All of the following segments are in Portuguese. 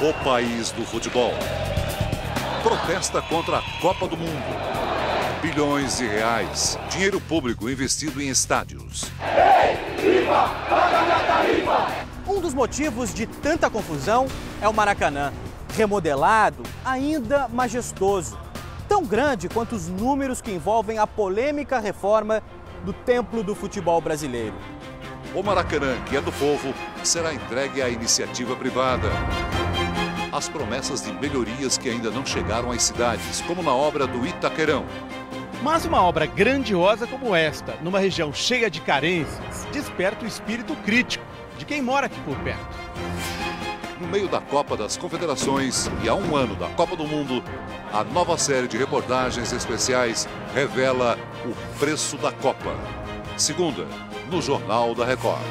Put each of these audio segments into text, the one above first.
O país do futebol protesta contra a Copa do Mundo. Bilhões de reais, dinheiro público investido em estádios. Um dos motivos de tanta confusão é o Maracanã, remodelado, ainda majestoso. Tão grande quanto os números que envolvem a polêmica reforma do templo do futebol brasileiro. O Maracanã, que é do povo, será entregue à iniciativa privada. As promessas de melhorias que ainda não chegaram às cidades, como na obra do Itaquerão. Mas uma obra grandiosa como esta, numa região cheia de carências, desperta o espírito crítico de quem mora aqui por perto. No meio da Copa das Confederações e a um ano da Copa do Mundo, a nova série de reportagens especiais revela o preço da Copa. Segunda, no Jornal da Record.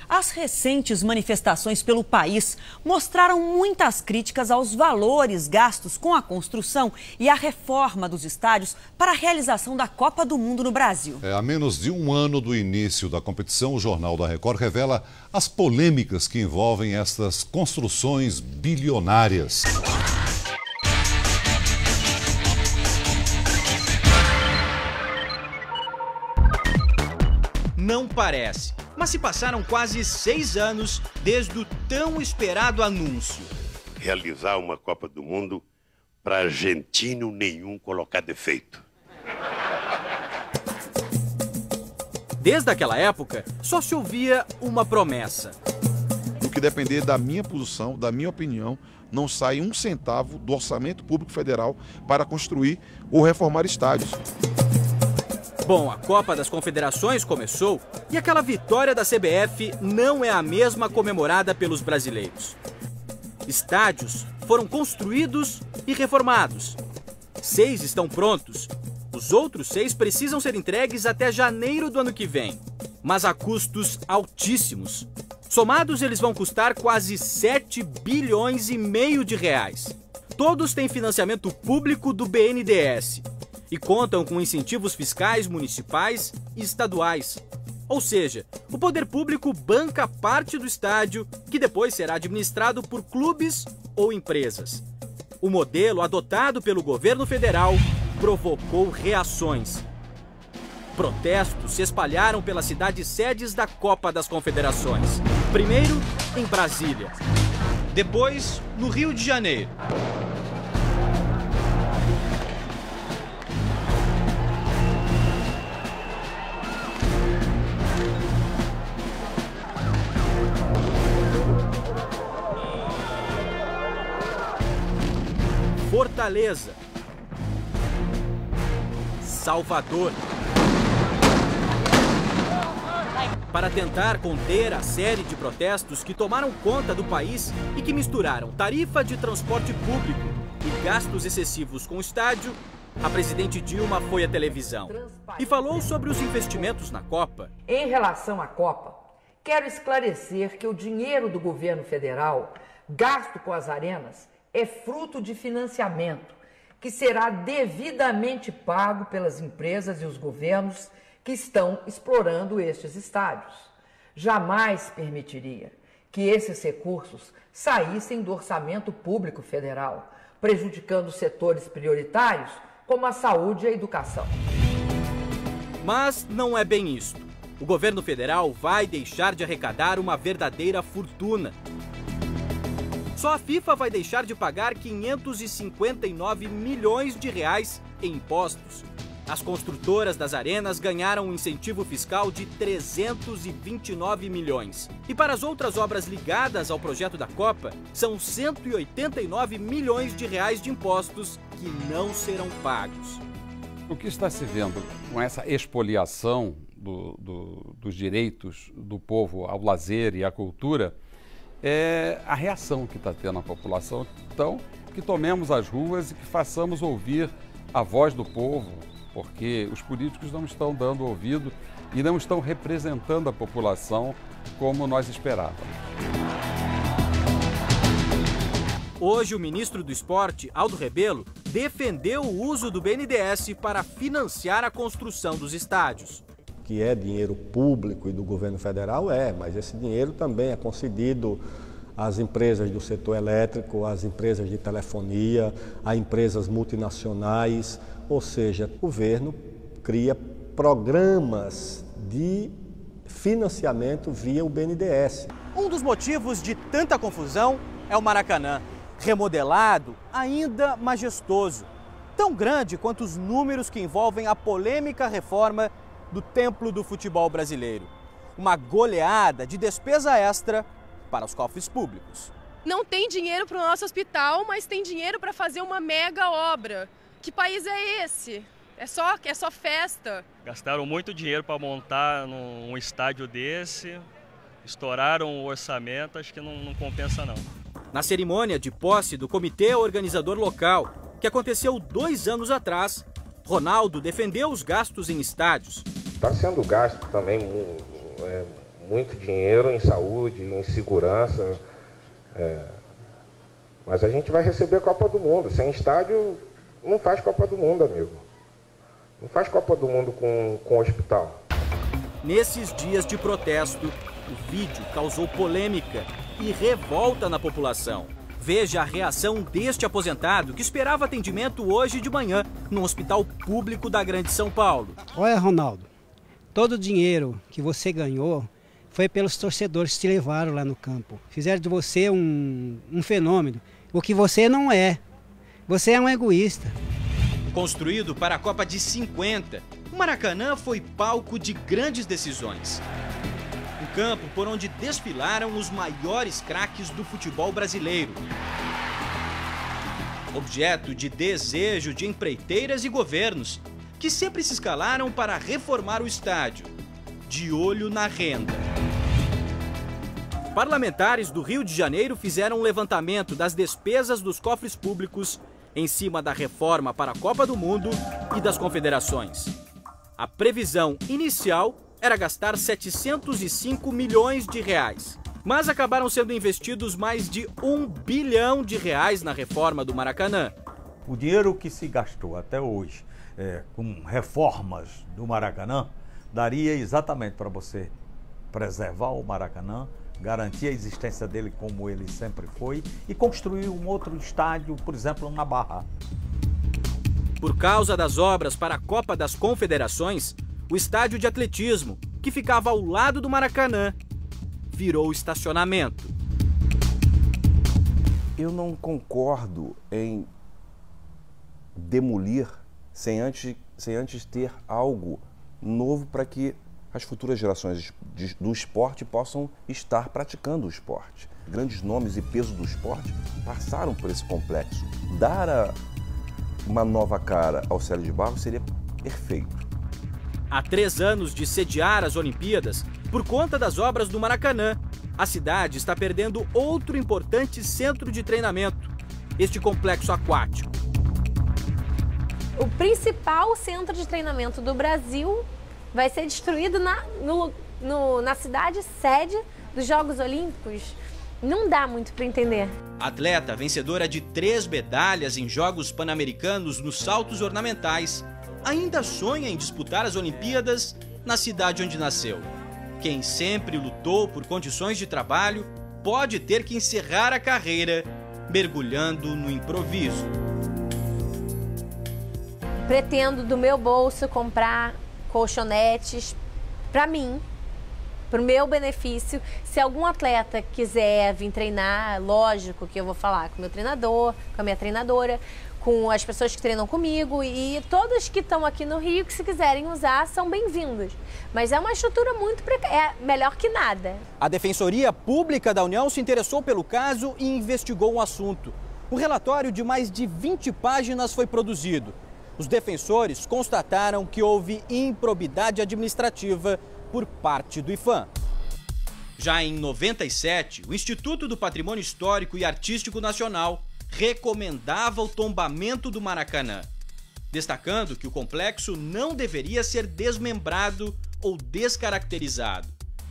As recentes manifestações pelo país mostraram muitas críticas aos valores gastos com a construção e a reforma dos estádios para a realização da Copa do Mundo no Brasil. A menos de um ano do início da competição, o Jornal da Record revela as polêmicas que envolvem estas construções bilionárias. Não parece, mas se passaram quase 6 anos desde o tão esperado anúncio. Realizar uma Copa do Mundo para argentino nenhum colocar defeito. Desde aquela época, só se ouvia uma promessa. No que depender da minha posição, da minha opinião, não sai um centavo do orçamento público federal para construir ou reformar estádios. Bom, a Copa das Confederações começou e aquela vitória da CBF não é a mesma comemorada pelos brasileiros. Estádios foram construídos e reformados. 6 estão prontos. Os outros 6 precisam ser entregues até janeiro do ano que vem, mas a custos altíssimos. Somados, eles vão custar quase 7 bilhões e meio de reais. Todos têm financiamento público do BNDES. E contam com incentivos fiscais municipais e estaduais. Ou seja, o poder público banca parte do estádio, que depois será administrado por clubes ou empresas. O modelo adotado pelo governo federal provocou reações. Protestos se espalharam pelas cidades sedes da Copa das Confederações. Primeiro, em Brasília. Depois, no Rio de Janeiro. Fortaleza, Salvador. Para tentar conter a série de protestos que tomaram conta do país e que misturaram tarifa de transporte público e gastos excessivos com o estádio, a presidente Dilma foi à televisão e falou sobre os investimentos na Copa. Em relação à Copa, quero esclarecer que o dinheiro do governo federal gasto com as arenas é fruto de financiamento que será devidamente pago pelas empresas e os governos que estão explorando estes estádios. Jamais permitiria que esses recursos saíssem do orçamento público federal, prejudicando setores prioritários como a saúde e a educação. Mas não é bem isto. O governo federal vai deixar de arrecadar uma verdadeira fortuna. Só a FIFA vai deixar de pagar 559 milhões de reais em impostos. As construtoras das arenas ganharam um incentivo fiscal de 329 milhões. E para as outras obras ligadas ao projeto da Copa, são 189 milhões de reais de impostos que não serão pagos. O que está se vendo com essa expoliação dos direitos do povo ao lazer e à cultura é a reação que está tendo a população. Então, que tomemos as ruas e que façamos ouvir a voz do povo, porque os políticos não estão dando ouvido e não estão representando a população como nós esperávamos. Hoje, o ministro do Esporte, Aldo Rebelo, defendeu o uso do BNDES para financiar a construção dos estádios. Que é dinheiro público e do governo federal, mas esse dinheiro também é concedido às empresas do setor elétrico, às empresas de telefonia, a empresas multinacionais, ou seja, o governo cria programas de financiamento via o BNDES. Um dos motivos de tanta confusão é o Maracanã, remodelado, ainda majestoso, tão grande quanto os números que envolvem a polêmica reforma do templo do futebol brasileiro. Uma goleada de despesa extra para os cofres públicos. Não tem dinheiro para o nosso hospital, mas tem dinheiro para fazer uma mega obra. Que país é esse? É só festa. Gastaram muito dinheiro para montar um estádio desse, estouraram o orçamento, acho que não compensa não. Na cerimônia de posse do comitê organizador local, que aconteceu 2 anos atrás, Ronaldo defendeu os gastos em estádios. Está sendo gasto também muito dinheiro em saúde, em segurança, mas a gente vai receber a Copa do Mundo. Sem estádio não faz Copa do Mundo, amigo. Não faz Copa do Mundo com hospital. Nesses dias de protesto, o vídeo causou polêmica e revolta na população. Veja a reação deste aposentado que esperava atendimento hoje de manhã no hospital público da Grande São Paulo. Olha, Ronaldo, todo o dinheiro que você ganhou foi pelos torcedores que te levaram lá no campo. Fizeram de você um fenômeno, o que você não é. Você é um egoísta. Construído para a Copa de 50, o Maracanã foi palco de grandes decisões. Um campo por onde desfilaram os maiores craques do futebol brasileiro. Objeto de desejo de empreiteiras e governos, que sempre se escalaram para reformar o estádio, de olho na renda. Parlamentares do Rio de Janeiro fizeram um levantamento das despesas dos cofres públicos em cima da reforma para a Copa do Mundo e das confederações. A previsão inicial era gastar 705 milhões de reais, mas acabaram sendo investidos mais de R$1 bilhão na reforma do Maracanã. O dinheiro que se gastou até hoje com reformas do Maracanã daria exatamente para você preservar o Maracanã, garantir a existência dele como ele sempre foi e construir um outro estádio, por exemplo, na Barra. Por causa das obras para a Copa das Confederações, o estádio de atletismo, que ficava ao lado do Maracanã, virou estacionamento. Eu não concordo em demolir sem antes ter algo novo para que as futuras gerações do esporte possam estar praticando o esporte. Grandes nomes e peso do esporte passaram por esse complexo. Dar uma nova cara ao Célio de Barros seria perfeito. Há 3 anos de sediar as Olimpíadas, por conta das obras do Maracanã, a cidade está perdendo outro importante centro de treinamento, este complexo aquático. O principal centro de treinamento do Brasil vai ser destruído na cidade sede dos Jogos Olímpicos. Não dá muito para entender. Atleta vencedora de 3 medalhas em Jogos Pan-Americanos nos saltos ornamentais, ainda sonha em disputar as Olimpíadas na cidade onde nasceu. Quem sempre lutou por condições de trabalho pode ter que encerrar a carreira mergulhando no improviso. Pretendo do meu bolso comprar colchonetes para mim, para o meu benefício. Se algum atleta quiser vir treinar, lógico que eu vou falar com o meu treinador, com a minha treinadora, com as pessoas que treinam comigo e todas que estão aqui no Rio que se quiserem usar são bem-vindos. Mas é uma estrutura muito melhor que nada. A Defensoria Pública da União se interessou pelo caso e investigou o assunto. Um relatório de mais de 20 páginas foi produzido. Os defensores constataram que houve improbidade administrativa por parte do IPHAN. Já em 97, o Instituto do Patrimônio Histórico e Artístico Nacional recomendava o tombamento do Maracanã, destacando que o complexo não deveria ser desmembrado ou descaracterizado.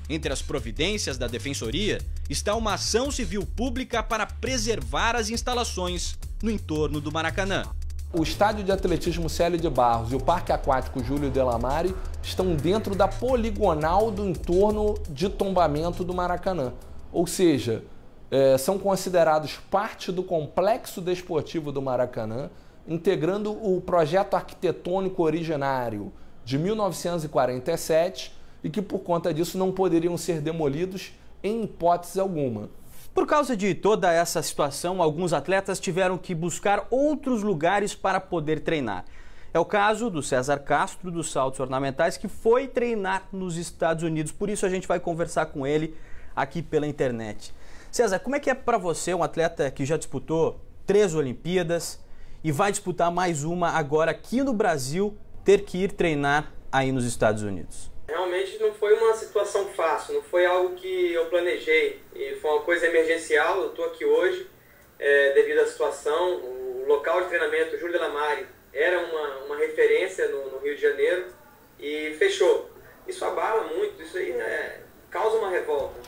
Entre as providências da Defensoria está uma ação civil pública para preservar as instalações no entorno do Maracanã. O estádio de atletismo Célio de Barros e o Parque Aquático Júlio Delamare estão dentro da poligonal do entorno de tombamento do Maracanã. Ou seja, são considerados parte do complexo desportivo do Maracanã, integrando o projeto arquitetônico originário de 1947 e que, por conta disso, não poderiam ser demolidos em hipótese alguma. Por causa de toda essa situação, alguns atletas tiveram que buscar outros lugares para poder treinar. É o caso do César Castro, dos saltos ornamentais, que foi treinar nos Estados Unidos. Por isso a gente vai conversar com ele aqui pela internet. César, como é que é para você, um atleta que já disputou 3 Olimpíadas e vai disputar mais uma agora aqui no Brasil, ter que ir treinar aí nos Estados Unidos? Realmente não foi uma situação fácil, não foi algo que eu planejei, e foi uma coisa emergencial. Eu estou aqui hoje devido à situação. O local de treinamento, Júlio Delamare, era uma referência no Rio de Janeiro e fechou. Isso abala muito, isso aí causa uma revolta.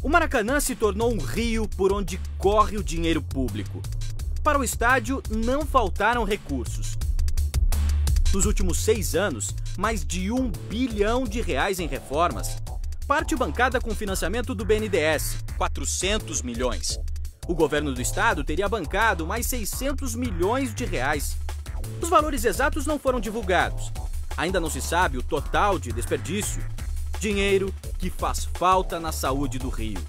O Maracanã se tornou um rio por onde corre o dinheiro público. Para o estádio não faltaram recursos. Nos últimos 6 anos, mais de R$1 bilhão em reformas. Parte bancada com financiamento do BNDES, 400 milhões. O governo do estado teria bancado mais R$600 milhões. Os valores exatos não foram divulgados. Ainda não se sabe o total de desperdício. Dinheiro que faz falta na saúde do Rio.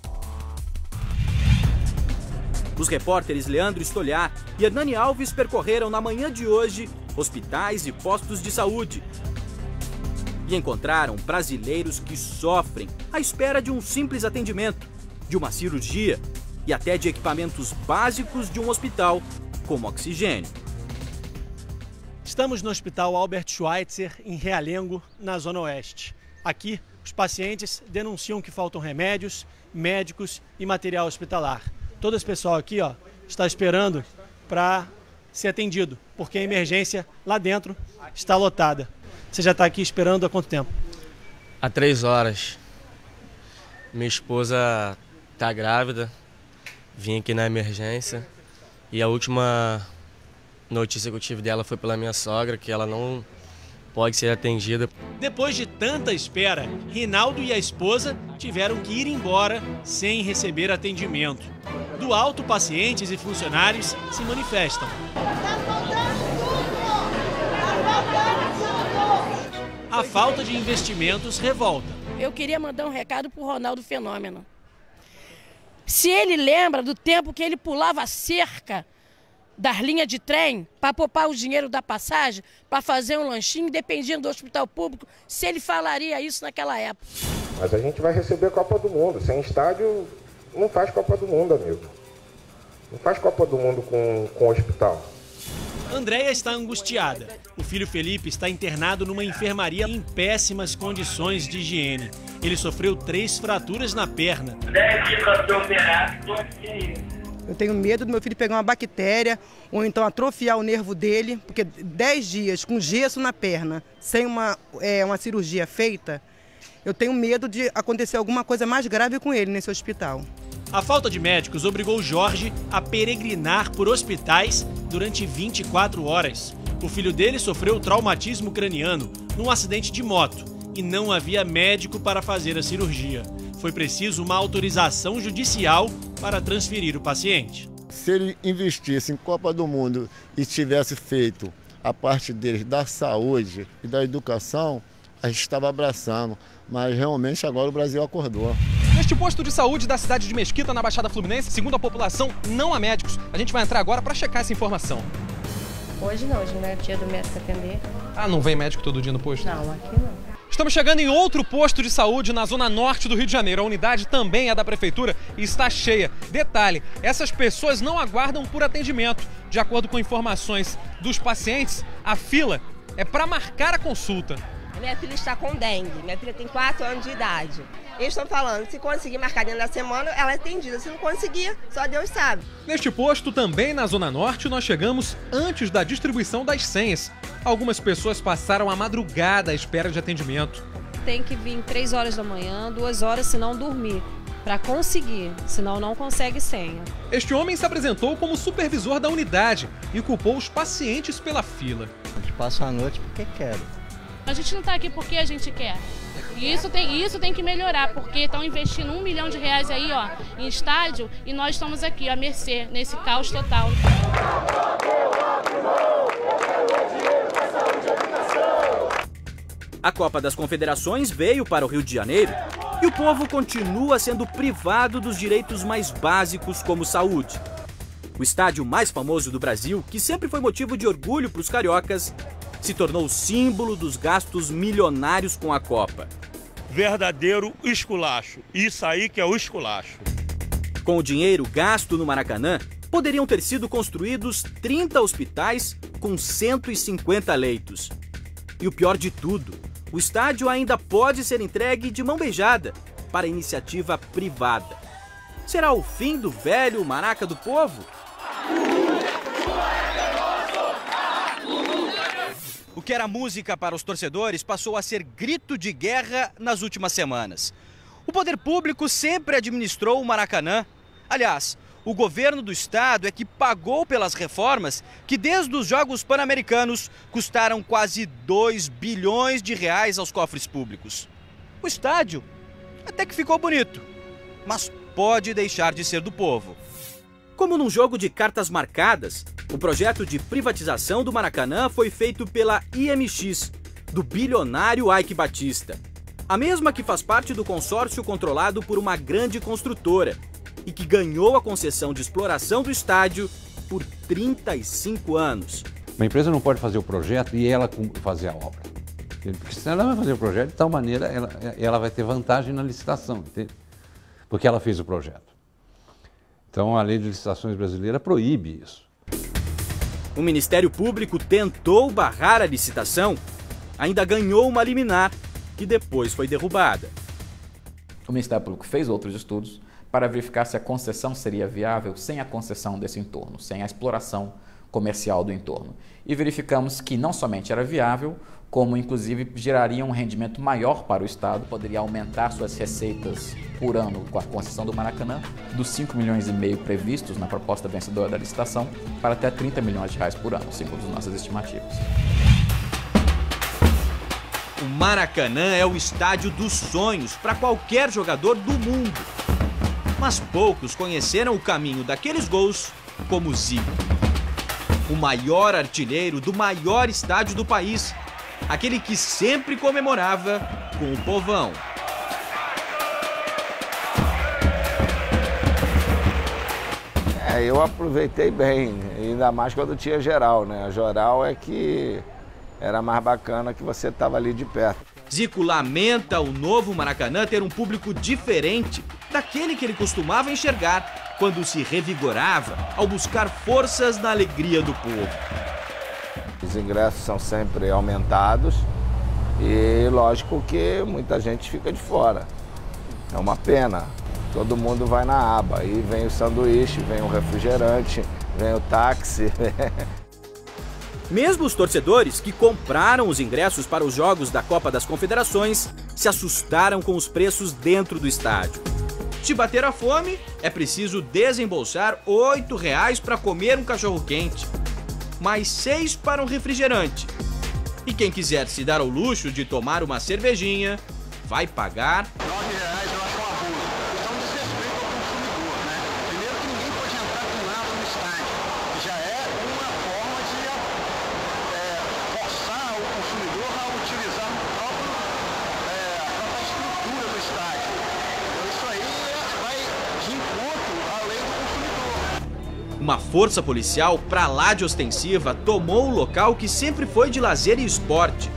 Os repórteres Leandro Stoliar e Hernani Alves percorreram na manhã de hoje hospitais e postos de saúde e encontraram brasileiros que sofrem à espera de um simples atendimento, de uma cirurgia e até de equipamentos básicos de um hospital, como oxigênio. Estamos no Hospital Albert Schweitzer, em Realengo, na Zona Oeste. Aqui, os pacientes denunciam que faltam remédios, médicos e material hospitalar. Todo esse pessoal aqui está esperando para ser atendido, porque a emergência lá dentro está lotada. Você já está aqui esperando há quanto tempo? Há 3 horas. Minha esposa está grávida, vim aqui na emergência e a última notícia que eu tive dela foi pela minha sogra, que ela não pode ser atendida. Depois de tanta espera, Rinaldo e a esposa tiveram que ir embora sem receber atendimento. Do alto, pacientes e funcionários se manifestam. A falta de investimentos revolta. Eu queria mandar um recado para o Ronaldo Fenômeno. Se ele lembra do tempo que ele pulava a cerca das linhas de trem para poupar o dinheiro da passagem, para fazer um lanchinho, dependiendo do hospital público, se ele falaria isso naquela época. Mas a gente vai receber a Copa do Mundo. Sem estádio, não faz Copa do Mundo, amigo. Não faz Copa do Mundo com hospital. Andréia está angustiada. O filho Felipe está internado numa enfermaria em péssimas condições de higiene. Ele sofreu 3 fraturas na perna. Eu tenho medo do meu filho pegar uma bactéria ou então atrofiar o nervo dele, porque 10 dias com gesso na perna, sem uma cirurgia feita, eu tenho medo de acontecer alguma coisa mais grave com ele nesse hospital. A falta de médicos obrigou Jorge a peregrinar por hospitais durante 24 horas. O filho dele sofreu traumatismo craniano num acidente de moto e não havia médico para fazer a cirurgia. Foi preciso uma autorização judicial para transferir o paciente. Se ele investisse em Copa do Mundo e tivesse feito a parte dele da saúde e da educação, a gente estava abraçando, mas realmente agora o Brasil acordou. Neste posto de saúde da cidade de Mesquita, na Baixada Fluminense, segundo a população, não há médicos. A gente vai entrar agora para checar essa informação. Hoje não é dia do médico atender. Ah, não vem médico todo dia no posto? Não, aqui não. Estamos chegando em outro posto de saúde na zona norte do Rio de Janeiro. A unidade também é da prefeitura e está cheia. Detalhe, essas pessoas não aguardam por atendimento. De acordo com informações dos pacientes, a fila é para marcar a consulta. Minha filha está com dengue, minha filha tem 4 anos de idade. Eles estão falando, se conseguir marcar dentro da semana, ela é atendida. Se não conseguir, só Deus sabe. Neste posto, também na Zona Norte, nós chegamos antes da distribuição das senhas. Algumas pessoas passaram a madrugada à espera de atendimento. Tem que vir 3 horas da manhã, 2 horas, se não dormir, para conseguir, senão não consegue senha. Este homem se apresentou como supervisor da unidade e culpou os pacientes pela fila. A gente passa a noite porque quer. A gente não está aqui porque a gente quer. E isso tem que melhorar, porque estão investindo R$1 milhão aí, ó, em estádio, e nós estamos aqui, à mercê, nesse caos total. A Copa das Confederações veio para o Rio de Janeiro e o povo continua sendo privado dos direitos mais básicos como saúde. O estádio mais famoso do Brasil, que sempre foi motivo de orgulho para os cariocas, se tornou símbolo dos gastos milionários com a Copa. Verdadeiro esculacho. Isso aí que é o esculacho. Com o dinheiro gasto no Maracanã, poderiam ter sido construídos 30 hospitais com 150 leitos. E o pior de tudo, o estádio ainda pode ser entregue de mão beijada para iniciativa privada. Será o fim do velho Maraca do Povo? O que era música para os torcedores passou a ser grito de guerra nas últimas semanas. O poder público sempre administrou o Maracanã. Aliás, o governo do estado é que pagou pelas reformas que desde os Jogos Pan-Americanos custaram quase R$2 bilhões aos cofres públicos. O estádio até que ficou bonito, mas pode deixar de ser do povo. Como num jogo de cartas marcadas, o projeto de privatização do Maracanã foi feito pela IMX, do bilionário Eike Batista. A mesma que faz parte do consórcio controlado por uma grande construtora e que ganhou a concessão de exploração do estádio por 35 anos. Uma empresa não pode fazer o projeto e ela fazer a obra. Porque senão ela vai fazer o projeto de tal maneira, ela vai ter vantagem na licitação, entende? Porque ela fez o projeto. Então a lei de licitações brasileira proíbe isso. O Ministério Público tentou barrar a licitação, ainda ganhou uma liminar, que depois foi derrubada. O Ministério Público fez outros estudos para verificar se a concessão seria viável sem a concessão desse entorno, sem a exploração comercial do entorno. E verificamos que não somente era viável, como inclusive geraria um rendimento maior para o Estado, poderia aumentar suas receitas por ano com a concessão do Maracanã, dos 5,5 milhões previstos na proposta vencedora da licitação, para até R$30 milhões por ano, segundo as nossas estimativas. O Maracanã é o estádio dos sonhos para qualquer jogador do mundo. Mas poucos conheceram o caminho daqueles gols como Zico. O maior artilheiro do maior estádio do país, aquele que sempre comemorava com o povão. Eu aproveitei bem, ainda mais quando tinha geral, né? A geral é que era mais bacana que você estava ali de perto. Zico lamenta o novo Maracanã ter um público diferente daquele que ele costumava enxergar quando se revigorava ao buscar forças na alegria do povo. Os ingressos são sempre aumentados e lógico que muita gente fica de fora. É uma pena. Todo mundo vai na aba. Aí vem o sanduíche, vem o refrigerante, vem o táxi. Mesmo os torcedores que compraram os ingressos para os Jogos da Copa das Confederações se assustaram com os preços dentro do estádio. Se bater a fome, é preciso desembolsar R$8 para comer um cachorro-quente, mais 6 para um refrigerante. E quem quiser se dar ao luxo de tomar uma cervejinha, vai pagar Uma força policial pra lá de ostensiva tomou o local que sempre foi de lazer e esporte.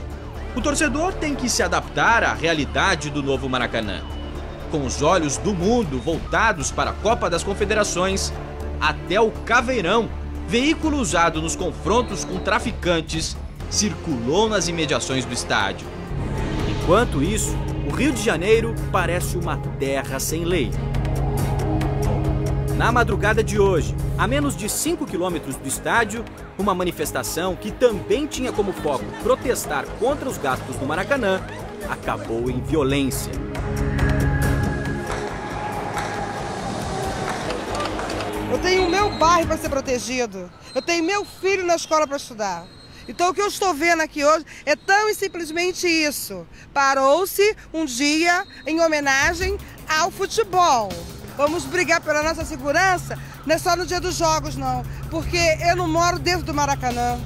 O torcedor tem que se adaptar à realidade do novo Maracanã. Com os olhos do mundo voltados para a Copa das Confederações, até o Caveirão, veículo usado nos confrontos com traficantes, circulou nas imediações do estádio. Enquanto isso, o Rio de Janeiro parece uma terra sem lei. Na madrugada de hoje, a menos de 5 quilômetros do estádio, uma manifestação que também tinha como foco protestar contra os gastos do Maracanã, acabou em violência. Eu tenho o meu bairro para ser protegido. Eu tenho meu filho na escola para estudar. Então o que eu estou vendo aqui hoje é tão e simplesmente isso. Parou-se um dia em homenagem ao futebol. Vamos brigar pela nossa segurança, não é só no dia dos jogos não, porque eu não moro dentro do Maracanã.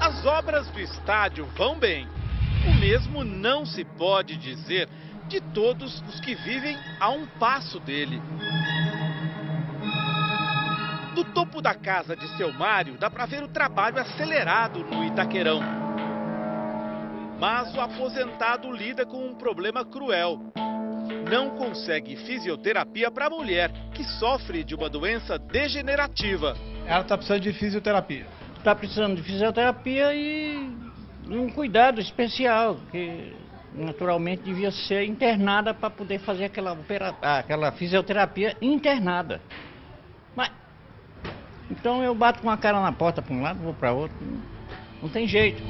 As obras do estádio vão bem. O mesmo não se pode dizer de todos os que vivem a um passo dele. Do topo da casa de seu Mário, dá para ver o trabalho acelerado no Itaquerão. Mas o aposentado lida com um problema cruel. Não consegue fisioterapia para a mulher, que sofre de uma doença degenerativa. Ela está precisando de fisioterapia. Está precisando de fisioterapia e um cuidado especial, que naturalmente devia ser internada para poder fazer aquela fisioterapia internada. Mas, então eu bato com a cara na porta para um lado, vou para outro, não tem jeito.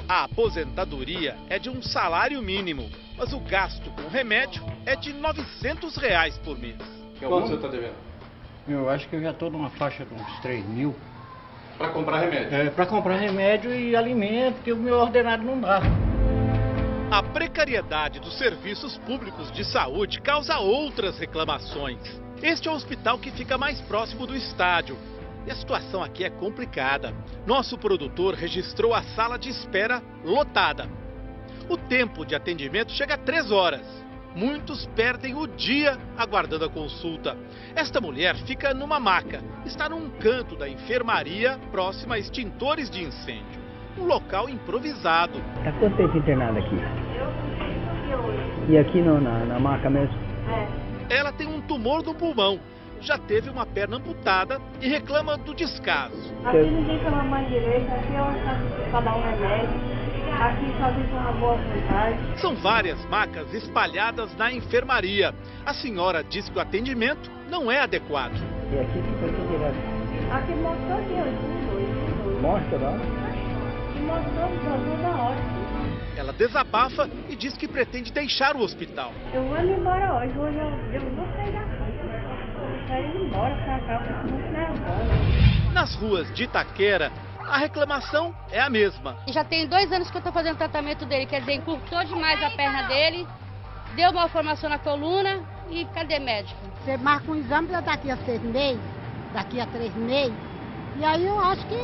A aposentadoria é de um salário mínimo, mas o gasto com remédio é de R$900 por mês. Quanto você está devendo? Eu acho que eu já estou numa faixa de uns 3 mil. Para comprar remédio? É, para comprar remédio e alimento, que o meu ordenado não dá. A precariedade dos serviços públicos de saúde causa outras reclamações. Este é o hospital que fica mais próximo do estádio. E a situação aqui é complicada. Nosso produtor registrou a sala de espera lotada. O tempo de atendimento chega a 3 horas. Muitos perdem o dia aguardando a consulta. Esta mulher fica numa maca. Está num canto da enfermaria próxima a extintores de incêndio. Um local improvisado. Está quanto tempo internada aqui? E aqui na maca mesmo? Ela tem um tumor no pulmão. Já teve uma perna amputada e reclama do descaso. Aqui ninguém tem uma mãe direita, aqui é uma casa para dar um remédio. Aqui só tem uma boa vontade. São várias macas espalhadas na enfermaria. A senhora diz que o atendimento não é adequado. E aqui fica aqui direto? Aqui mostrou aqui, Mostra lá? Mostrou toda hora. Ela desabafa e diz que pretende deixar o hospital. Eu vou embora hoje eu vou sair daqui. Eu vou indo embora pra cá, porque eu muito nervosa. Nas ruas de Itaquera, a reclamação é a mesma. Já tem 2 anos que eu estou fazendo tratamento dele, quer dizer, encurtou demais a perna dele, deu uma formação na coluna e cadê médico? Você marca um exame já daqui a 6 meses, daqui a 3 meses, e aí eu acho que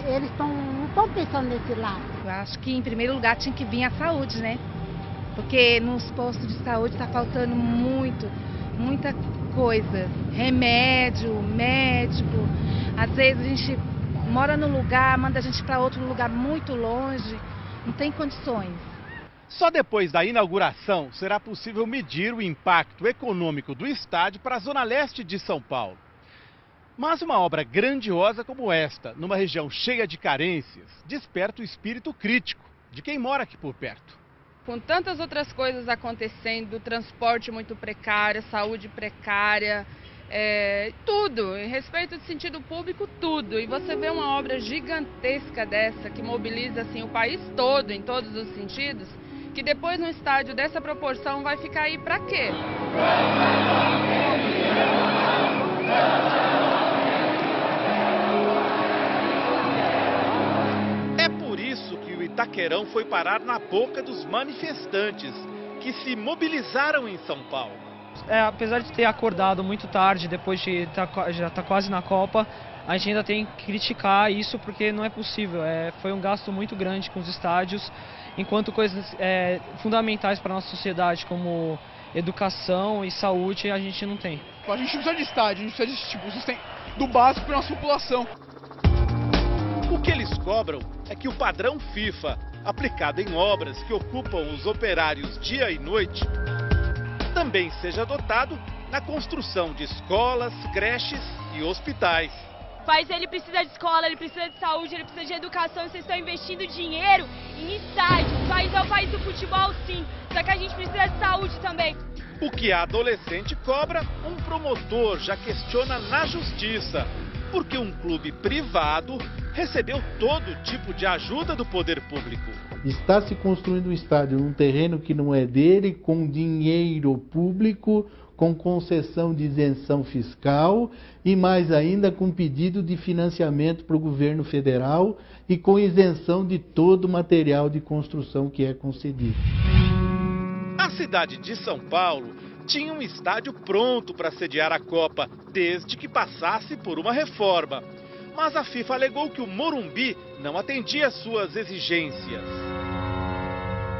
eles não estão pensando nesse lado. Eu acho que em primeiro lugar tinha que vir a saúde, né? Porque nos postos de saúde está faltando muita coisa. Remédio, médico, às vezes a gente mora num lugar, manda a gente para outro lugar muito longe, não tem condições. Só depois da inauguração será possível medir o impacto econômico do estádio para a zona leste de São Paulo. Mas uma obra grandiosa como esta, numa região cheia de carências, desperta o espírito crítico de quem mora aqui por perto. Com tantas outras coisas acontecendo, transporte muito precário, saúde precária, tudo, em respeito do sentido público, tudo. E você vê uma obra gigantesca dessa, que mobiliza assim, o país todo, em todos os sentidos, que depois num estádio dessa proporção vai ficar aí pra quê? É por isso que o Itaquerão foi parar na boca dos manifestantes, que se mobilizaram em São Paulo. Apesar de ter acordado muito tarde, depois de já tá quase na Copa, a gente ainda tem que criticar isso porque não é possível. Foi um gasto muito grande com os estádios, enquanto coisas fundamentais para a nossa sociedade, como educação e saúde, a gente não tem. A gente precisa de estádio, a gente precisa do básico para a nossa população. O que eles cobram é que o padrão FIFA, aplicado em obras que ocupam os operários dia e noite, também seja adotado na construção de escolas, creches e hospitais. O país ele precisa de escola, ele precisa de saúde, ele precisa de educação. Vocês estão investindo dinheiro em estádio. O país é o país do futebol, sim. Só que a gente precisa de saúde também. O que a adolescente cobra, um promotor já questiona na justiça. Porque um clube privado recebeu todo tipo de ajuda do poder público. Está se construindo um estádio num terreno que não é dele, com dinheiro público, com concessão de isenção fiscal e mais ainda com pedido de financiamento para o governo federal e com isenção de todo o material de construção que é concedido. A cidade de São Paulo tinha um estádio pronto para sediar a Copa, desde que passasse por uma reforma. Mas a FIFA alegou que o Morumbi não atendia às suas exigências.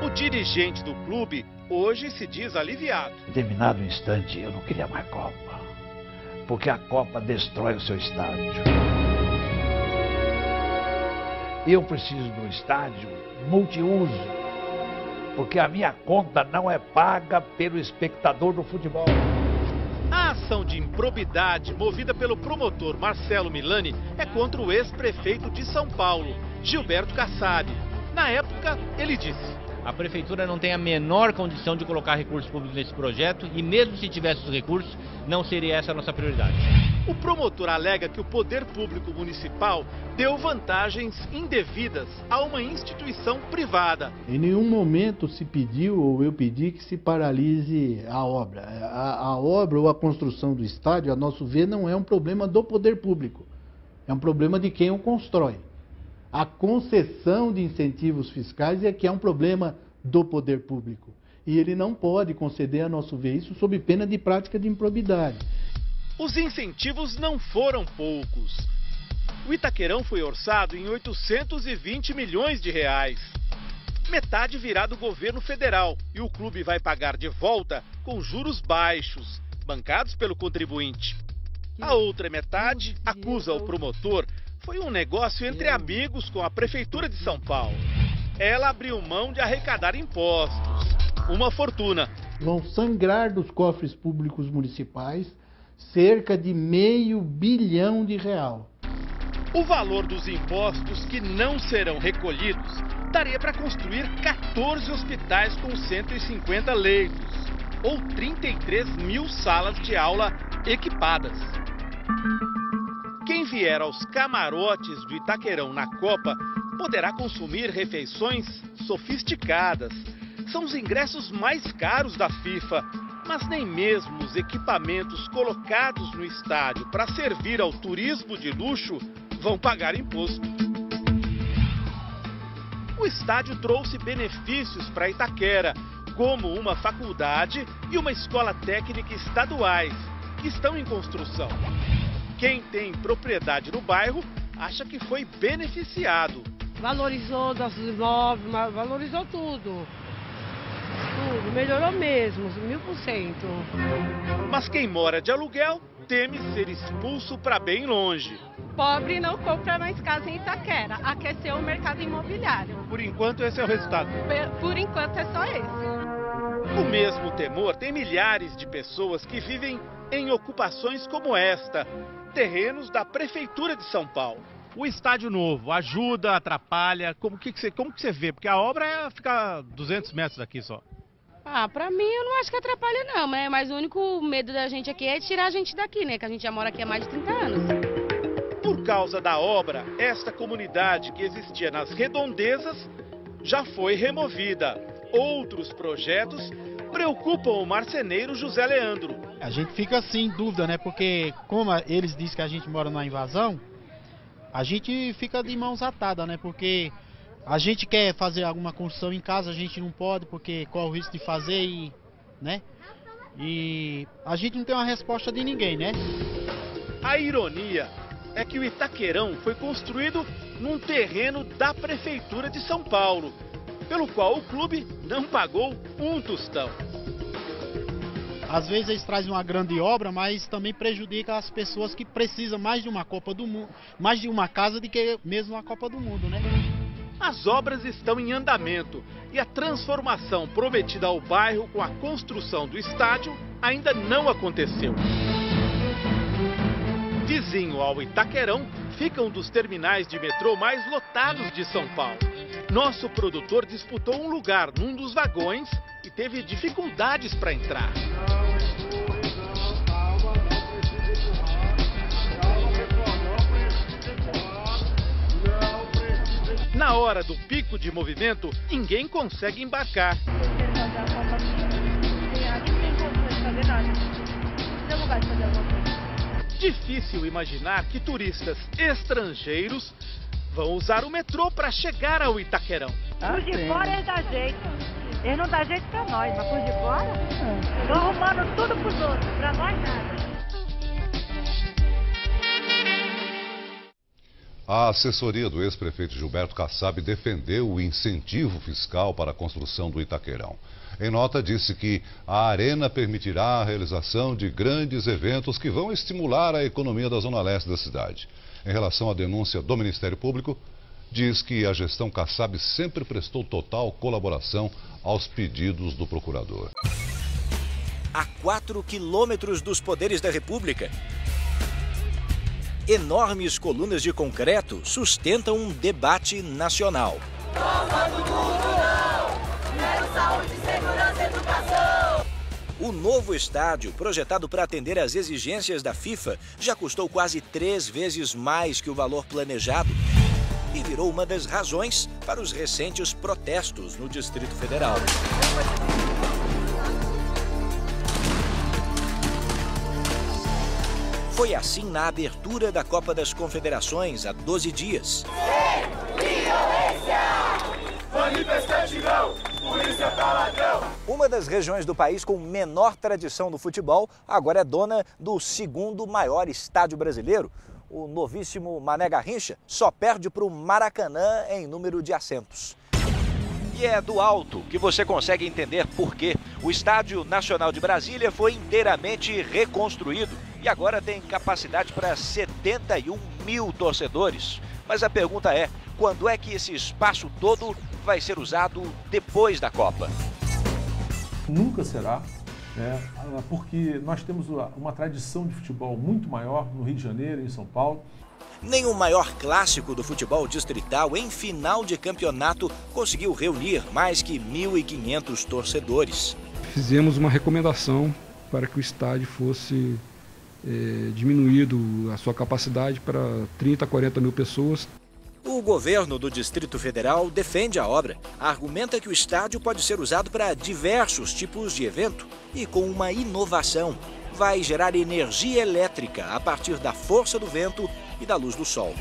O dirigente do clube hoje se diz aliviado. Em determinado instante eu não queria mais Copa, porque a Copa destrói o seu estádio. Eu preciso de um estádio multiuso, porque a minha conta não é paga pelo espectador do futebol. A ação de improbidade movida pelo promotor Marcelo Milani é contra o ex-prefeito de São Paulo, Gilberto Kassab. Na época, ele disse: a prefeitura não tem a menor condição de colocar recursos públicos nesse projeto e mesmo se tivesse os recursos, não seria essa a nossa prioridade. O promotor alega que o poder público municipal deu vantagens indevidas a uma instituição privada. Em nenhum momento se pediu ou eu pedi que se paralise a obra. A obra ou a construção do estádio, a nosso ver, não é um problema do poder público. É um problema de quem o constrói. A concessão de incentivos fiscais é que é um problema do poder público. E ele não pode conceder, a nosso ver, isso sob pena de prática de improbidade. Os incentivos não foram poucos. O Itaquerão foi orçado em 820 milhões de reais. Metade virá do governo federal e o clube vai pagar de volta com juros baixos, bancados pelo contribuinte. A outra metade, acusa o promotor, foi um negócio entre amigos com a Prefeitura de São Paulo. Ela abriu mão de arrecadar impostos. Uma fortuna. Vão sangrar dos cofres públicos municipais cerca de R$500 bilhão. O valor dos impostos que não serão recolhidos daria para construir 14 hospitais com 150 leitos, ou 33 mil salas de aula equipadas. Quem vier aos camarotes do Itaquerão na Copa poderá consumir refeições sofisticadas. São os ingressos mais caros da FIFA, mas nem mesmo os equipamentos colocados no estádio para servir ao turismo de luxo vão pagar imposto. O estádio trouxe benefícios para Itaquera, como uma faculdade e uma escola técnica estaduais, que estão em construção. Quem tem propriedade no bairro acha que foi beneficiado. Valorizou nossos imóveis, valorizou tudo. Tudo, melhorou mesmo, 1000%. Mas quem mora de aluguel teme ser expulso para bem longe. Pobre não compra mais casa em Itaquera, aqueceu o mercado imobiliário. Por enquanto esse é o resultado. Por enquanto é só esse. O mesmo temor tem milhares de pessoas que vivem em ocupações como esta, terrenos da Prefeitura de São Paulo. O estádio novo ajuda, atrapalha? Como que você vê? Porque a obra fica 200 metros daqui só. Pra mim eu não acho que atrapalha não, né? Mas o único medo da gente aqui é tirar a gente daqui, né? Que a gente já mora aqui há mais de 30 anos. Por causa da obra, esta comunidade que existia nas redondezas já foi removida. Outros projetos preocupam o marceneiro José Leandro. A gente fica assim em dúvida, né? Porque como eles dizem que a gente mora numa invasão, a gente fica de mãos atadas, né? Porque a gente quer fazer alguma construção em casa, a gente não pode porque corre o risco de fazer né? E a gente não tem uma resposta de ninguém, né? A ironia é que o Itaquerão foi construído num terreno da Prefeitura de São Paulo, pelo qual o clube não pagou um tostão. Às vezes eles trazem uma grande obra, mas também prejudica as pessoas que precisam mais de uma Copa do Mundo, mais de uma casa do que mesmo uma Copa do Mundo, né? As obras estão em andamento e a transformação prometida ao bairro com a construção do estádio ainda não aconteceu. Vizinho ao Itaquerão fica um dos terminais de metrô mais lotados de São Paulo. Nosso produtor disputou um lugar num dos vagões e teve dificuldades para entrar. Na hora do pico de movimento, ninguém consegue embarcar. Tem que fazer a Copa, tem água e tem como fazer nada. vontade de fazer alguma coisa. Difícil imaginar que turistas estrangeiros vão usar o metrô para chegar ao Itaquerão. Por de fora eles dão jeito. Eles não dão jeito pra nós, mas por de fora estão arrumando tudo pros outros, pra nós nada. A assessoria do ex-prefeito Gilberto Kassab defendeu o incentivo fiscal para a construção do Itaquerão. Em nota, disse que a arena permitirá a realização de grandes eventos que vão estimular a economia da zona leste da cidade. Em relação à denúncia do Ministério Público, diz que a gestão Kassab sempre prestou total colaboração aos pedidos do procurador. A 4 quilômetros dos poderes da República, enormes colunas de concreto sustentam um debate nacional. Copa do Mundo não! Quero saúde, segurança e educação! O novo estádio, projetado para atender às exigências da FIFA, já custou quase 3 vezes mais que o valor planejado e virou uma das razões para os recentes protestos no Distrito Federal. Foi assim na abertura da Copa das Confederações há 12 dias. Sem violência! Manifestante não! Polícia tá ladrão! Uma das regiões do país com menor tradição no futebol agora é dona do segundo maior estádio brasileiro. O novíssimo Mané Garrincha só perde para o Maracanã em número de assentos. E é do alto que você consegue entender por que o Estádio Nacional de Brasília foi inteiramente reconstruído e agora tem capacidade para 71 mil torcedores. Mas a pergunta é, quando é que esse espaço todo vai ser usado depois da Copa? Nunca será, porque nós temos uma tradição de futebol muito maior no Rio de Janeiro e em São Paulo. Nem o maior clássico do futebol distrital em final de campeonato conseguiu reunir mais que 1.500 torcedores. Fizemos uma recomendação para que o estádio fosse diminuído a sua capacidade para 30 a 40 mil pessoas. O governo do Distrito Federal defende a obra. Argumenta que o estádio pode ser usado para diversos tipos de evento e com uma inovação. Vai gerar energia elétrica a partir da força do vento e da luz do sol.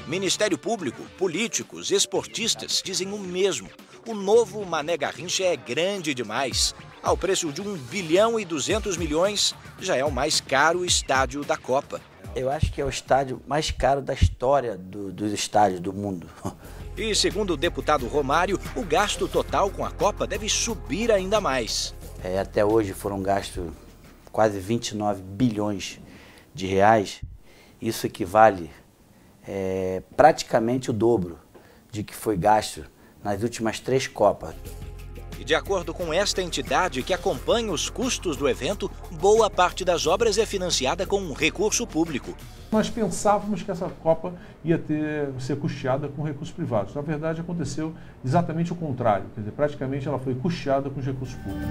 Ministério Público, políticos, esportistas dizem o mesmo. O novo Mané Garrincha é grande demais. Ao preço de 1 bilhão e 200 milhões, já é o mais caro estádio da Copa. Eu acho que é o estádio mais caro da história dos estádios do mundo. E segundo o deputado Romário, o gasto total com a Copa deve subir ainda mais. Até hoje foram gastos quase 29 bilhões de reais. Isso equivale praticamente o dobro de que foi gasto nas últimas 3 Copas. E de acordo com esta entidade que acompanha os custos do evento, boa parte das obras é financiada com recurso público. Nós pensávamos que essa Copa ia ser custeada com recursos privados. Na verdade, aconteceu exatamente o contrário. Quer dizer, praticamente ela foi custeada com os recursos públicos.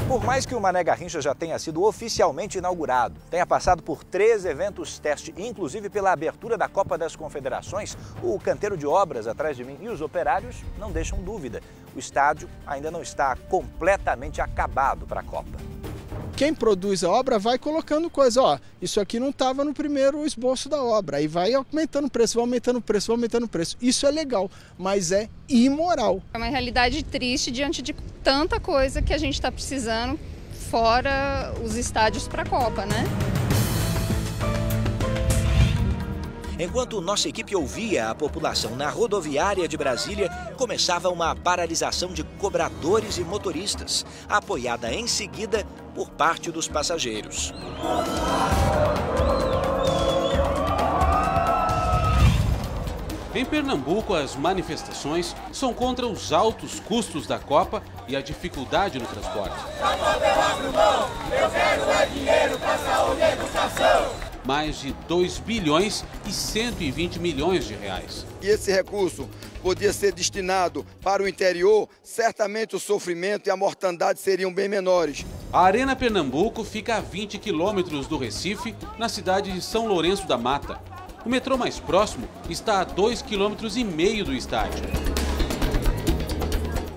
Por mais que o Mané Garrincha já tenha sido oficialmente inaugurado, tenha passado por 3 eventos teste, inclusive pela abertura da Copa das Confederações, o canteiro de obras atrás de mim e os operários não deixam dúvida. O estádio ainda não está completamente acabado para a Copa. Quem produz a obra vai colocando coisa, isso aqui não estava no primeiro esboço da obra, aí vai aumentando o preço, vai aumentando o preço, vai aumentando o preço. Isso é legal, mas é imoral. É uma realidade triste diante de tanta coisa que a gente está precisando, fora os estádios para a Copa, né? Enquanto nossa equipe ouvia a população na rodoviária de Brasília, começava uma paralisação de cobradores e motoristas, apoiada em seguida por parte dos passageiros. Em Pernambuco, as manifestações são contra os altos custos da Copa e a dificuldade no transporte. Eu quero é dinheiro para saúde e educação. Mais de 2 bilhões e 120 milhões de reais. E esse recurso podia ser destinado para o interior, certamente o sofrimento e a mortandade seriam bem menores. A Arena Pernambuco fica a 20 quilômetros do Recife, na cidade de São Lourenço da Mata. O metrô mais próximo está a 2,5 km do estádio.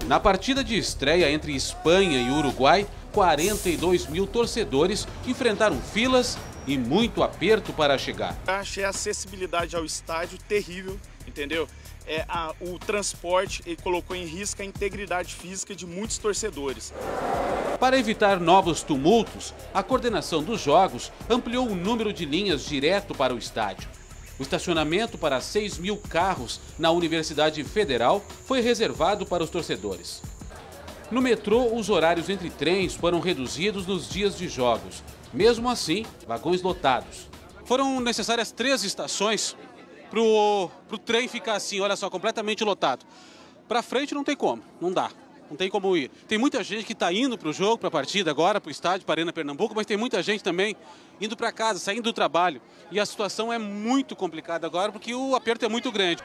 Na partida de estreia entre Espanha e Uruguai, 42 mil torcedores enfrentaram filas e muito aperto para chegar. Achei a acessibilidade ao estádio terrível, entendeu? O transporte ele colocou em risco a integridade física de muitos torcedores. Para evitar novos tumultos, a coordenação dos jogos ampliou o número de linhas direto para o estádio. O estacionamento para 6 mil carros na Universidade Federal foi reservado para os torcedores. No metrô, os horários entre trens foram reduzidos nos dias de jogos. Mesmo assim, vagões lotados. Foram necessárias 3 estações para o trem ficar assim, olha só, completamente lotado. Para frente não tem como, não dá. Não tem como ir. Tem muita gente que está indo para o jogo, para a partida agora, para o estádio, para a Arena Pernambuco, mas tem muita gente também indo para casa, saindo do trabalho. E a situação é muito complicada agora porque o aperto é muito grande.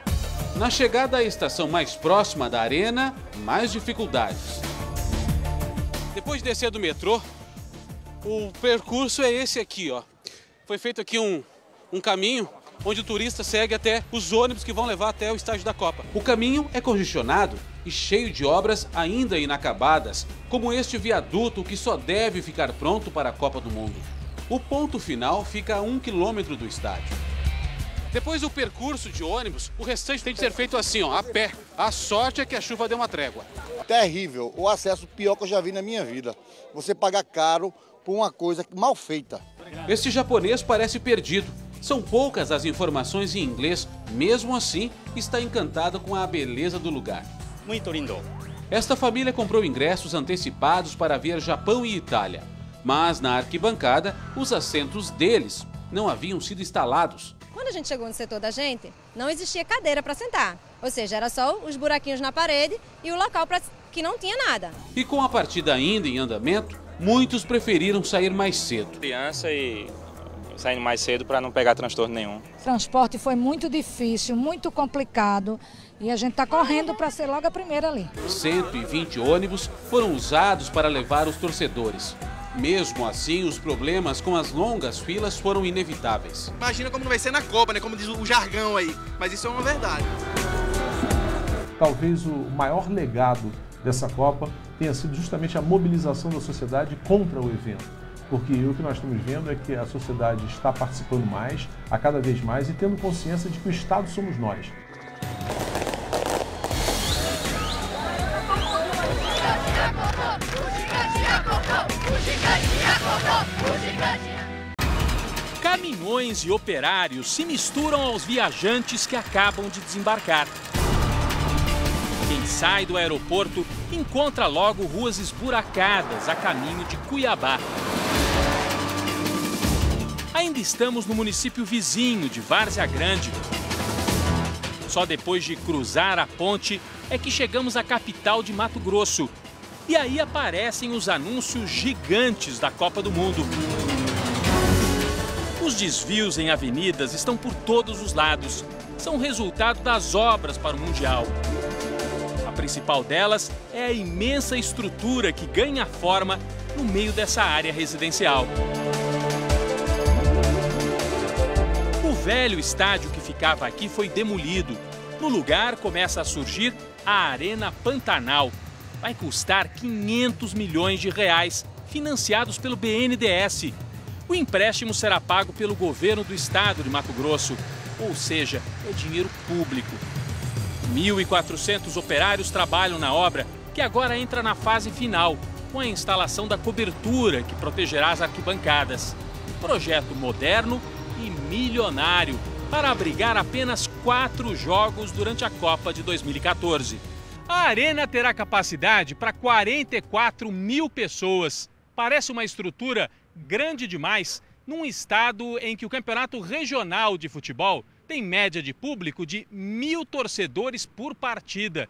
Na chegada à estação mais próxima da Arena, mais dificuldades. Depois de descer do metrô, o percurso é esse aqui, ó. Foi feito aqui um caminho onde o turista segue até os ônibus que vão levar até o estádio da Copa. O caminho é congestionado e cheio de obras ainda inacabadas, como este viaduto que só deve ficar pronto para a Copa do Mundo. O ponto final fica a 1 quilômetro do estádio. Depois do percurso de ônibus, o restante tem que ser feito assim, ó, a pé. A sorte é que a chuva deu uma trégua. Terrível, o acesso pior que eu já vi na minha vida. Você pagar caro por uma coisa mal feita. Este japonês parece perdido. São poucas as informações em inglês, mesmo assim, está encantado com a beleza do lugar. Muito lindo. Esta família comprou ingressos antecipados para ver Japão e Itália. Mas na arquibancada, os assentos deles não haviam sido instalados. Quando a gente chegou no setor da gente, não existia cadeira para sentar. Ou seja, era só os buraquinhos na parede e o local que não tinha nada. E com a partida ainda em andamento, muitos preferiram sair mais cedo. Criança e saindo mais cedo para não pegar transtorno nenhum. O transporte foi muito difícil, muito complicado e a gente está correndo para ser logo a primeira ali. 120 ônibus foram usados para levar os torcedores. Mesmo assim, os problemas com as longas filas foram inevitáveis. Imagina como não vai ser na Copa, né? Como diz o jargão aí, mas isso é uma verdade. Talvez o maior legado dessa Copa tenha sido justamente a mobilização da sociedade contra o evento. Porque o que nós estamos vendo é que a sociedade está participando mais, a cada vez mais, e tendo consciência de que o Estado somos nós. Caminhões e operários se misturam aos viajantes que acabam de desembarcar. Quem sai do aeroporto encontra logo ruas esburacadas a caminho de Cuiabá. Ainda estamos no município vizinho de Várzea Grande. Só depois de cruzar a ponte é que chegamos à capital de Mato Grosso. E aí aparecem os anúncios gigantes da Copa do Mundo. Os desvios em avenidas estão por todos os lados. São resultado das obras para o Mundial. A principal delas é a imensa estrutura que ganha forma no meio dessa área residencial. O velho estádio que ficava aqui foi demolido. No lugar começa a surgir a Arena Pantanal. Vai custar 500 milhões de reais, financiados pelo BNDES. O empréstimo será pago pelo governo do estado de Mato Grosso, ou seja, é dinheiro público. 1.400 operários trabalham na obra, que agora entra na fase final, com a instalação da cobertura que protegerá as arquibancadas. Projeto moderno e milionário para abrigar apenas 4 jogos durante a Copa de 2014. A arena terá capacidade para 44 mil pessoas. Parece uma estrutura grande demais num estado em que o campeonato regional de futebol tem média de público de 1.000 torcedores por partida.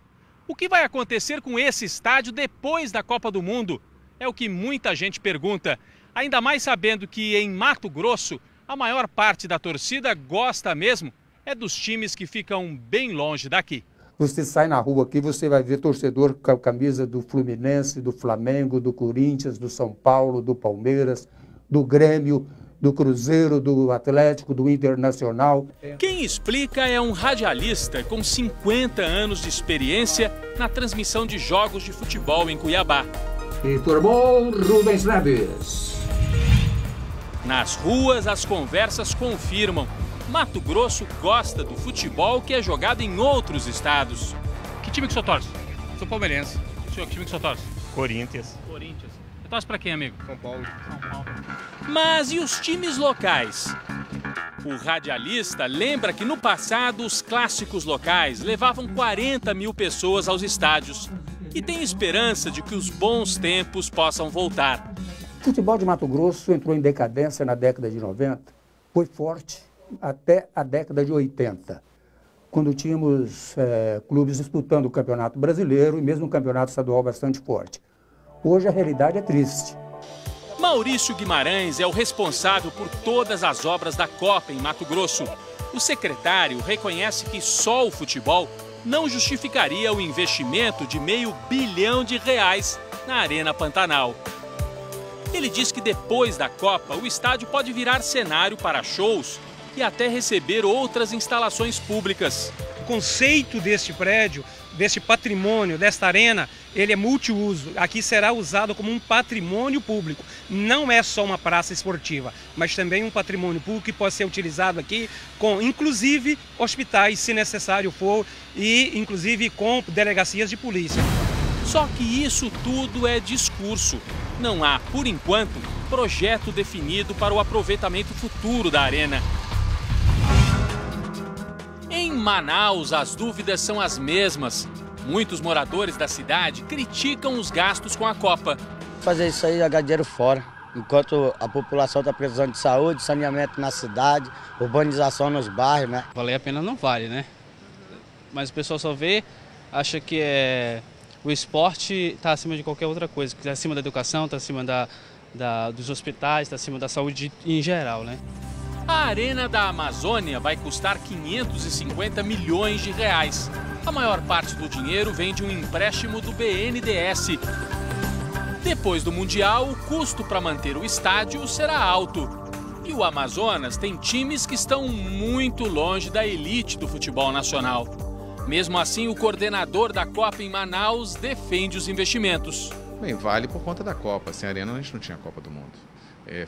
O que vai acontecer com esse estádio depois da Copa do Mundo? É o que muita gente pergunta, ainda mais sabendo que em Mato Grosso a maior parte da torcida gosta mesmo é dos times que ficam bem longe daqui. Você sai na rua aqui, você vai ver torcedor com a camisa do Fluminense, do Flamengo, do Corinthians, do São Paulo, do Palmeiras, do Grêmio, do Cruzeiro, do Atlético, do Internacional. Quem explica é um radialista com 50 anos de experiência na transmissão de jogos de futebol em Cuiabá. Informou Rubens Neves. Nas ruas, as conversas confirmam. Mato Grosso gosta do futebol que é jogado em outros estados. Que time que o senhor torce? Sou palmeirense. O senhor, que time que o senhor torce? Corinthians. Corinthians. Você torce pra quem, amigo? São Paulo. São Paulo. Mas e os times locais? O radialista lembra que no passado os clássicos locais levavam 40 mil pessoas aos estádios e tem esperança de que os bons tempos possam voltar. O futebol de Mato Grosso entrou em decadência na década de 90, foi forte até a década de 80, quando tínhamos clubes disputando o Campeonato Brasileiro e mesmo um campeonato estadual bastante forte. Hoje a realidade é triste. Maurício Guimarães é o responsável por todas as obras da Copa em Mato Grosso. O secretário reconhece que só o futebol não justificaria o investimento de R$500 bilhão na Arena Pantanal. Ele diz que depois da Copa, o estádio pode virar cenário para shows e até receber outras instalações públicas. O conceito deste prédio, deste patrimônio, desta arena, ele é multiuso. Aqui será usado como um patrimônio público. Não é só uma praça esportiva, mas também um patrimônio público que pode ser utilizado aqui com, inclusive, hospitais, se necessário for, e inclusive com delegacias de polícia. Só que isso tudo é discurso. Não há, por enquanto, projeto definido para o aproveitamento futuro da arena. Em Manaus, as dúvidas são as mesmas. Muitos moradores da cidade criticam os gastos com a Copa. Fazer isso aí, jogar dinheiro fora. Enquanto a população está precisando de saúde, saneamento na cidade, urbanização nos bairros, né? Valer a pena não vale, né? Mas o pessoal só vê, acha que o esporte está acima de qualquer outra coisa. Está acima da educação, está acima dos hospitais, está acima da saúde em geral, né? A Arena da Amazônia vai custar R$550 milhões. A maior parte do dinheiro vem de um empréstimo do BNDES. Depois do Mundial, o custo para manter o estádio será alto. E o Amazonas tem times que estão muito longe da elite do futebol nacional. Mesmo assim, o coordenador da Copa em Manaus defende os investimentos. Bem, vale por conta da Copa. Sem arena a gente não tinha Copa do Mundo.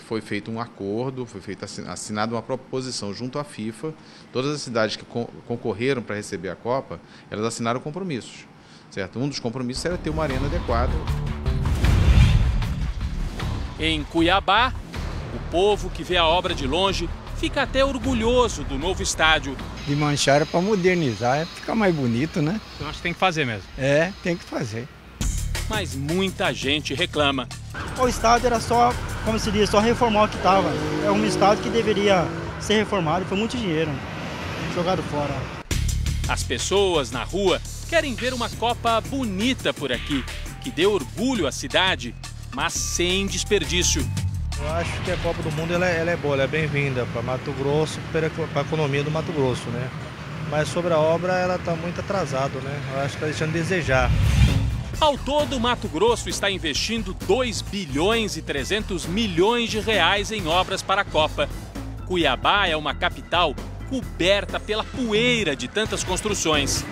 Foi feito um acordo, foi assinada uma proposição junto à FIFA. Todas as cidades que concorreram para receber a Copa, elas assinaram compromissos, certo? Um dos compromissos era ter uma arena adequada. Em Cuiabá, o povo que vê a obra de longe fica até orgulhoso do novo estádio. De manchar para modernizar, fica mais bonito, né? Eu acho que tem que fazer mesmo. Tem que fazer. Mas muita gente reclama. O estádio era só, como se diz, só reformar o que estava. É um estádio que deveria ser reformado, foi muito dinheiro jogado fora. As pessoas na rua querem ver uma Copa bonita por aqui, que dê orgulho à cidade, mas sem desperdício. Eu acho que a Copa do Mundo ela é boa, ela é bem-vinda para Mato Grosso, para a economia do Mato Grosso, né? Mas sobre a obra, ela está muito atrasada, né? Eu acho que está deixando a desejar. Ao todo, Mato Grosso está investindo R$2 bilhões e 300 milhões em obras para a Copa. Cuiabá é uma capital coberta pela poeira de tantas construções.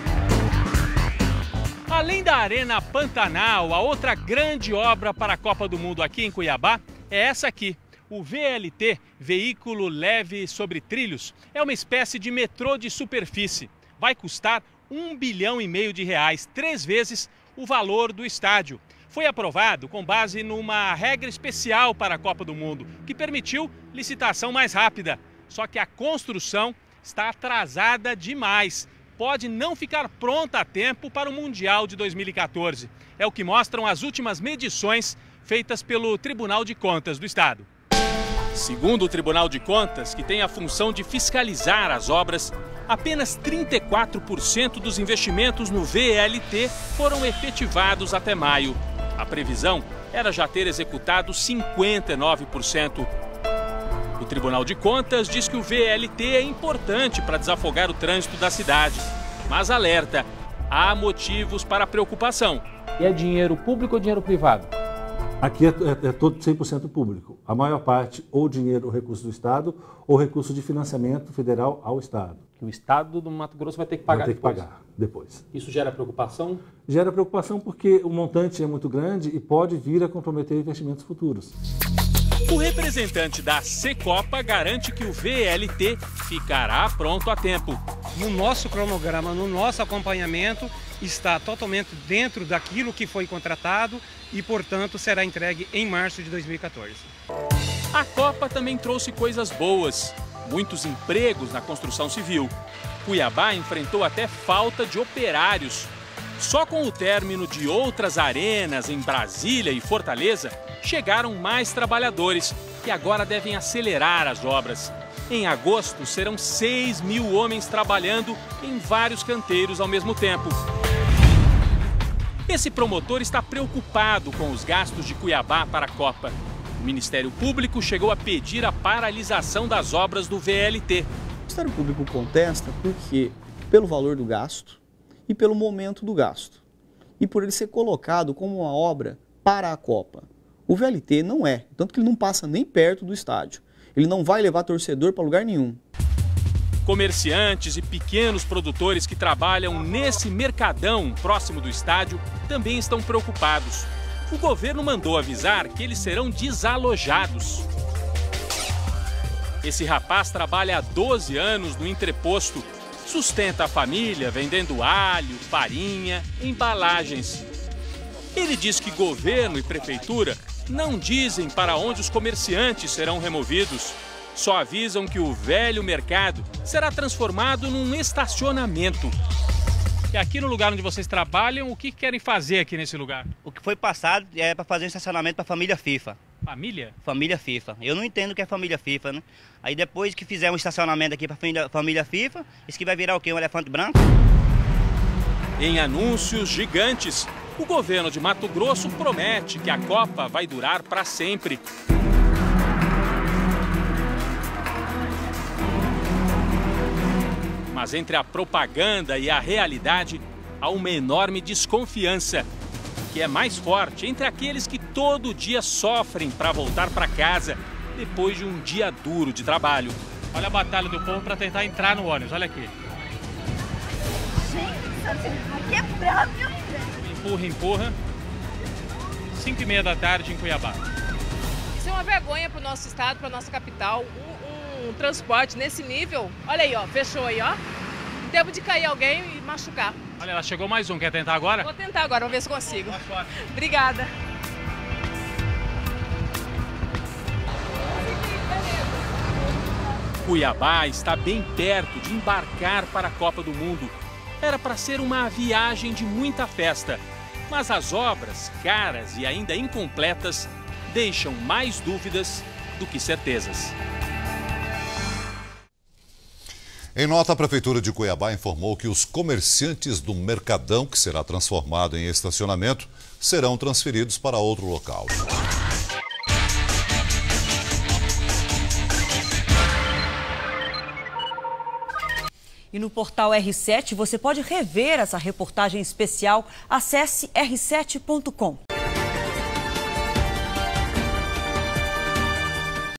Além da Arena Pantanal, a outra grande obra para a Copa do Mundo aqui em Cuiabá é essa aqui. O VLT, Veículo Leve sobre Trilhos, é uma espécie de metrô de superfície. Vai custar R$1,5 bilhão, 3 vezes o valor do estádio. Foi aprovado com base numa regra especial para a Copa do Mundo, que permitiu licitação mais rápida. Só que a construção está atrasada demais. Pode não ficar pronta a tempo para o Mundial de 2014. É o que mostram as últimas medições feitas pelo Tribunal de Contas do Estado. Segundo o Tribunal de Contas, que tem a função de fiscalizar as obras, apenas 34% dos investimentos no VLT foram efetivados até maio. A previsão era já ter executado 59%. O Tribunal de Contas diz que o VLT é importante para desafogar o trânsito da cidade, mas alerta, há motivos para preocupação. E é dinheiro público ou dinheiro privado? Aqui é todo 100% público. A maior parte, ou dinheiro ou recurso do Estado, ou recurso de financiamento federal ao Estado. Que o Estado do Mato Grosso vai ter que pagar depois. Vai ter que pagar depois. Isso gera preocupação? Gera preocupação porque o montante é muito grande e pode vir a comprometer investimentos futuros. O representante da Secopa garante que o VLT ficará pronto a tempo. No nosso cronograma, no nosso acompanhamento, está totalmente dentro daquilo que foi contratado e, portanto, será entregue em março de 2014. A Copa também trouxe coisas boas, muitos empregos na construção civil. Cuiabá enfrentou até falta de operários. Só com o término de outras arenas em Brasília e Fortaleza, chegaram mais trabalhadores que agora devem acelerar as obras. Em agosto, serão 6.000 homens trabalhando em vários canteiros ao mesmo tempo. Esse promotor está preocupado com os gastos de Cuiabá para a Copa. O Ministério Público chegou a pedir a paralisação das obras do VLT. O Ministério Público contesta porque pelo valor do gasto e pelo momento do gasto. E por ele ser colocado como uma obra para a Copa. O VLT não é, tanto que ele não passa nem perto do estádio. Ele não vai levar torcedor para lugar nenhum. Comerciantes e pequenos produtores que trabalham nesse mercadão próximo do estádio também estão preocupados. O governo mandou avisar que eles serão desalojados. Esse rapaz trabalha há 12 anos no entreposto. Sustenta a família vendendo alho, farinha, embalagens. Ele diz que governo e prefeitura não dizem para onde os comerciantes serão removidos. Só avisam que o velho mercado será transformado num estacionamento. E aqui no lugar onde vocês trabalham, o que querem fazer aqui nesse lugar? O que foi passado é para fazer um estacionamento para a família FIFA. Família? Família FIFA. Eu não entendo o que é família FIFA, né? Aí depois que fizer um estacionamento aqui para a família FIFA, isso que vai virar o quê? Um elefante branco? Em anúncios gigantes, o governo de Mato Grosso promete que a Copa vai durar para sempre. Mas entre a propaganda e a realidade, há uma enorme desconfiança, que é mais forte entre aqueles que todo dia sofrem para voltar para casa depois de um dia duro de trabalho. Olha a batalha do povo para tentar entrar no ônibus, olha aqui. Que é bravo, Empurra, empurra. 5h30 da tarde em Cuiabá. Isso é uma vergonha para o nosso estado, para a nossa capital. Um transporte nesse nível. Olha aí, ó, fechou aí, ó. Em tempo de cair alguém e machucar. Olha, ela chegou mais um. Quer tentar agora? Vou tentar agora, vamos ver se consigo. Obrigada. Cuiabá está bem perto de embarcar para a Copa do Mundo. Era para ser uma viagem de muita festa, mas as obras, caras e ainda incompletas, deixam mais dúvidas do que certezas. Em nota, a Prefeitura de Cuiabá informou que os comerciantes do Mercadão, que será transformado em estacionamento, serão transferidos para outro local. E no portal R7 você pode rever essa reportagem especial. Acesse r7.com.